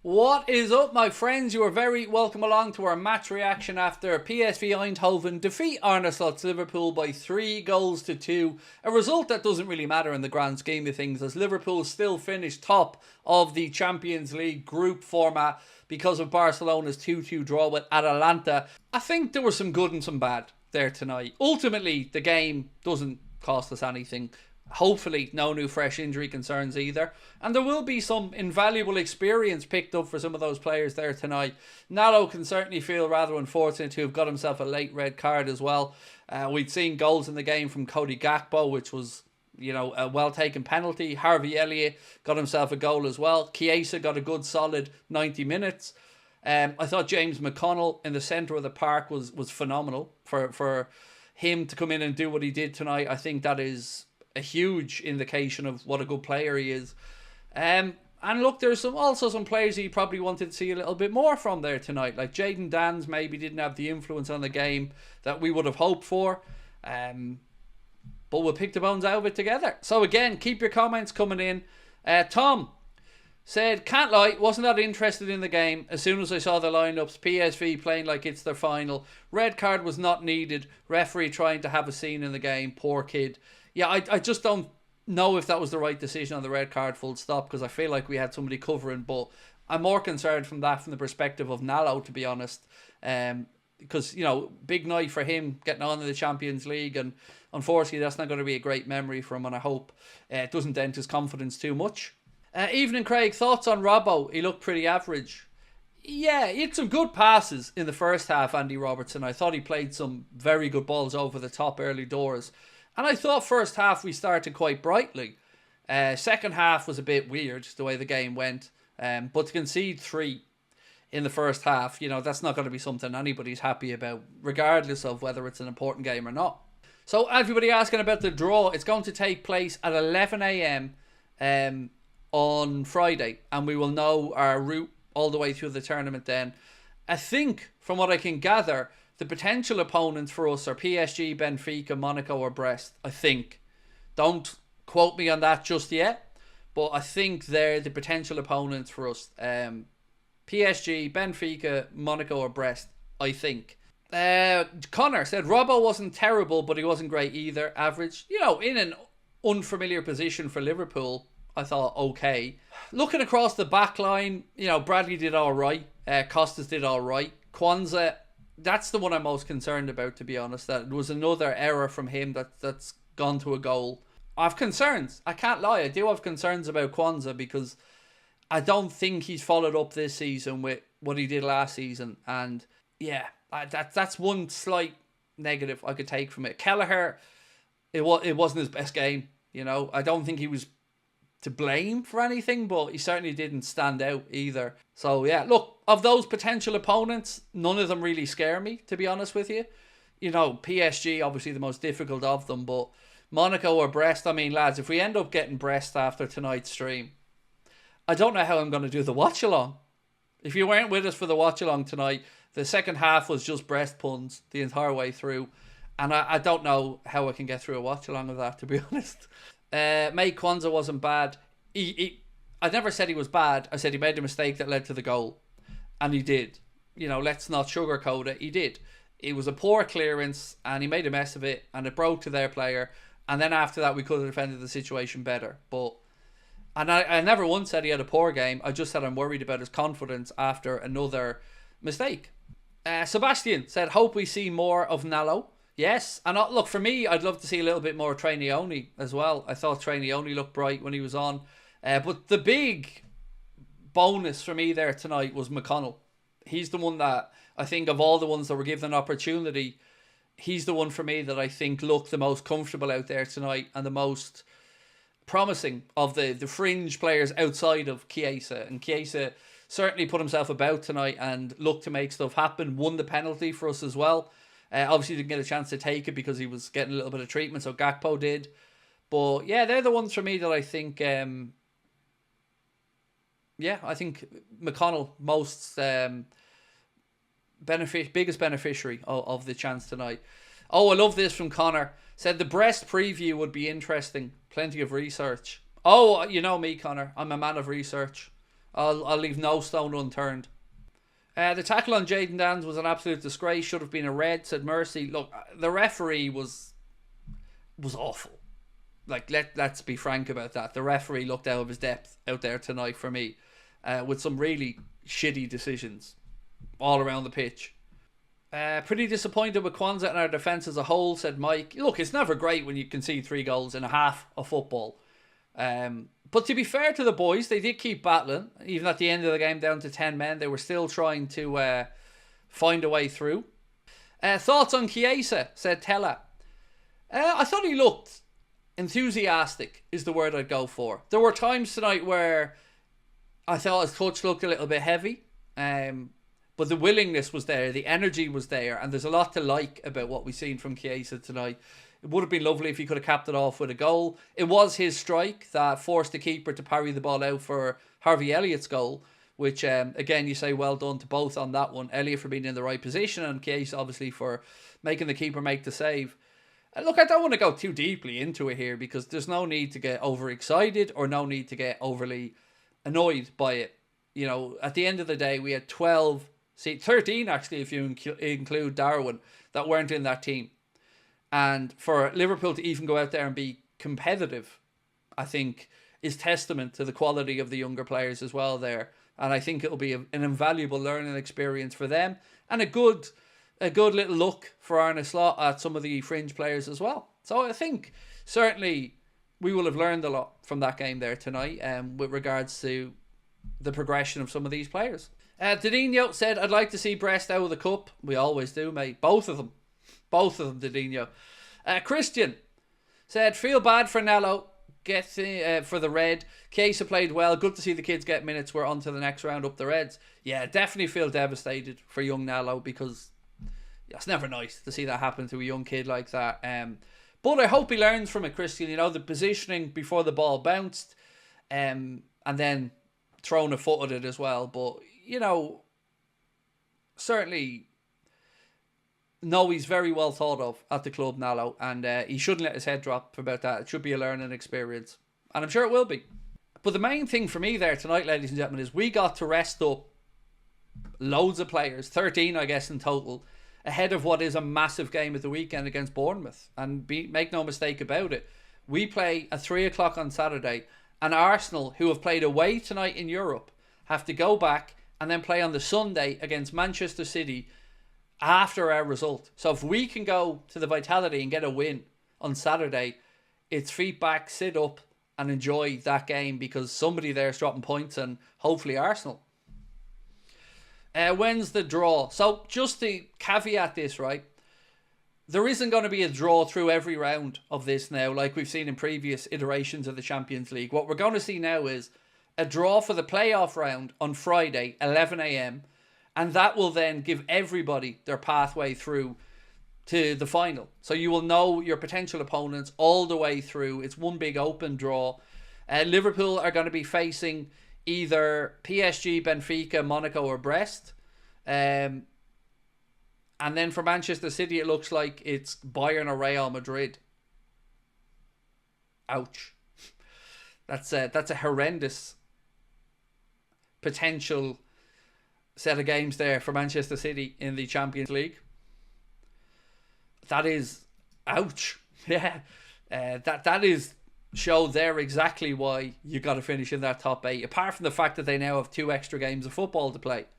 What is up, my friends? You are very welcome along to our match reaction after PSV Eindhoven defeat Arne Slot's Liverpool by 3 goals to 2. A result that doesn't really matter in the grand scheme of things, as Liverpool still finished top of the Champions League group format because of Barcelona's 2-2 draw with Atalanta. I think there was some good and some bad there tonight. Ultimately, the game doesn't cost us anything. Hopefully no new fresh injury concerns either, and there will be some invaluable experience picked up for some of those players there tonight. Nalo can certainly feel rather unfortunate to have got himself a late red card as well. We'd seen goals in the game from Cody Gakpo, which was, you know, a well taken penalty. Harvey Elliott got himself a goal as well. Chiesa got a good solid 90 minutes. I thought James McConnell in the centre of the park was phenomenal for him to come in and do what he did tonight. I think that is a huge indication of what a good player he is. And look, there's also some players he probably wanted to see a little bit more from there tonight. Like Jayden Danns maybe didn't have the influence on the game that we would have hoped for. But we'll pick the bones out of it together. So again, keep your comments coming in. Tom said, can't lie, wasn't that interested in the game. As soon as I saw the lineups, PSV playing like it's their final. Red card was not needed. Referee trying to have a scene in the game. Poor kid. Yeah, I just don't know if that was the right decision on the red card, full stop, because I feel like we had somebody covering, but I'm more concerned from the perspective of Nalo, to be honest, because, you know, big night for him getting on in the Champions League, and unfortunately that's not going to be a great memory for him, and I hope it doesn't dent his confidence too much. Evening, Craig, thoughts on Robbo? He looked pretty average. Yeah, he had some good passes in the first half, Andy Robertson. I thought he played some very good balls over the top early doors. And I thought first half we started quite brightly. Second half was a bit weird, the way the game went. But to concede 3 in the first half, you know, that's not going to be something anybody's happy about, regardless of whether it's an important game or not. So everybody asking about the draw, it's going to take place at 11 a.m. On Friday. And we will know our route all the way through the tournament then. I think, from what I can gather, the potential opponents for us are PSG, Benfica, Monaco or Brest, I think. Don't quote me on that just yet, but I think they're the potential opponents for us. PSG, Benfica, Monaco or Brest, I think. Connor said, Robbo wasn't terrible, but he wasn't great either. Average. You know, in an unfamiliar position for Liverpool, I thought okay. Looking across the back line, you know, Bradley did all right. Costas did all right. Kwanzaa, that's the one I'm most concerned about, to be honest. That was another error from him that's gone to a goal. I have concerns. I can't lie. I do have concerns about Kwanzaa because I don't think he's followed up this season with what he did last season. And yeah, that's one slight negative I could take from it. Kelleher, it wasn't his best game. You know, I don't think he was to blame for anything, but he certainly didn't stand out either. So yeah, look, of those potential opponents, none of them really scare me, to be honest with you. You know, PSG obviously the most difficult of them, but Monaco or Brest, I mean, lads, if we end up getting Brest after tonight's stream, I don't know how I'm going to do the watch along. If you weren't with us for the watch along tonight, the second half was just Brest puns the entire way through, and I don't know how I can get through a watch along of that, to be honest. Mate, Kwanzaa wasn't bad. I never said he was bad. I said he made a mistake that led to the goal. And he did. You know, let's not sugarcoat it. He did. It was a poor clearance and he made a mess of it and it broke to their player. And then after that, we could have defended the situation better. And I never once said he had a poor game. I just said I'm worried about his confidence after another mistake. Sebastian said, hope we see more of Nalo. Yes, and look, for me, I'd love to see a little bit more Trainioni as well. I thought Trainioni looked bright when he was on. But the big bonus for me there tonight was McConnell. He's the one that, I think, of all the ones that were given an opportunity, he's the one for me that I think looked the most comfortable out there tonight and the most promising of the fringe players outside of Chiesa. And Chiesa certainly put himself about tonight and looked to make stuff happen. Won the penalty for us as well. Obviously didn't get a chance to take it because he was getting a little bit of treatment, so Gakpo did. But yeah, they're the ones for me that I think, I think McConnell most biggest beneficiary of the chance tonight. Oh, I love this from Connor. Said the Brest preview would be interesting. Plenty of research. Oh, you know me, Connor. I'm a man of research. I'll leave no stone unturned. The tackle on Jayden Danns was an absolute disgrace. Should have been a red, said Mercy. Look, the referee was awful. Like, let's be frank about that. The referee looked out of his depth out there tonight for me, with some really shitty decisions all around the pitch. Pretty disappointed with Kwanzaa and our defence as a whole, said Mike. Look, it's never great when you concede 3 goals in a half of football. But to be fair to the boys, they did keep battling. Even at the end of the game, down to 10 men, they were still trying to find a way through. Thoughts on Chiesa, said Tella. I thought he looked enthusiastic, is the word I'd go for. There were times tonight where I thought his touch looked a little bit heavy. But the willingness was there, the energy was there, and there's a lot to like about what we've seen from Chiesa tonight. It would have been lovely if he could have capped it off with a goal. It was his strike that forced the keeper to parry the ball out for Harvey Elliott's goal, which, again, you say well done to both on that one. Elliott for being in the right position, and Chiesa, obviously, for making the keeper make the save. Look, I don't want to go too deeply into it here, because there's no need to get overexcited or no need to get overly annoyed by it. You know, at the end of the day, we had 13 actually, if you include Darwin, that weren't in that team. And for Liverpool to even go out there and be competitive, I think, is testament to the quality of the younger players as well there. And I think it'll be an invaluable learning experience for them, and a good little look for Arne Slot at some of the fringe players as well. So I think certainly we will have learned a lot from that game there tonight, with regards to the progression of some of these players. Didinho said, I'd like to see Brest out of the cup. We always do, mate. Both of them, Didinho. Christian said, feel bad for Nello. For the red. Chiesa played well. Good to see the kids get minutes. We're on to the next round up the Reds. Yeah, definitely feel devastated for young Nello, because it's never nice to see that happen to a young kid like that. But I hope he learns from it, Christian. You know, the positioning before the ball bounced, and then thrown a foot at it as well. But, you know, certainly no, he's very well thought of at the club, Nallo, and he shouldn't let his head drop about that. It should be a learning experience, and I'm sure it will be. But the main thing for me there tonight, ladies and gentlemen, is we got to rest up loads of players, 13 I guess in total, ahead of what is a massive game at the weekend against Bournemouth. And make no mistake about it, we play at 3 o'clock on Saturday, and Arsenal, who have played away tonight in Europe, have to go back and then play on the Sunday against Manchester City after our result. So if we can go to the Vitality and get a win on Saturday, it's feet back, sit up and enjoy that game, because somebody there is dropping points, and hopefully Arsenal. When's the draw? So just to caveat this, right, there isn't going to be a draw through every round of this now, like we've seen in previous iterations of the Champions League. What we're going to see now is a draw for the playoff round on Friday, 11 a.m, and that will then give everybody their pathway through to the final. So you will know your potential opponents all the way through. It's one big open draw. Liverpool are going to be facing either PSG, Benfica, Monaco or Brest. And then for Manchester City, it looks like it's Bayern or Real Madrid. Ouch. That's a horrendous potential set of games there for Manchester City in the Champions League. That is ouch. Yeah. That is show there exactly why you got to finish in that top 8, apart from the fact that they now have 2 extra games of football to play.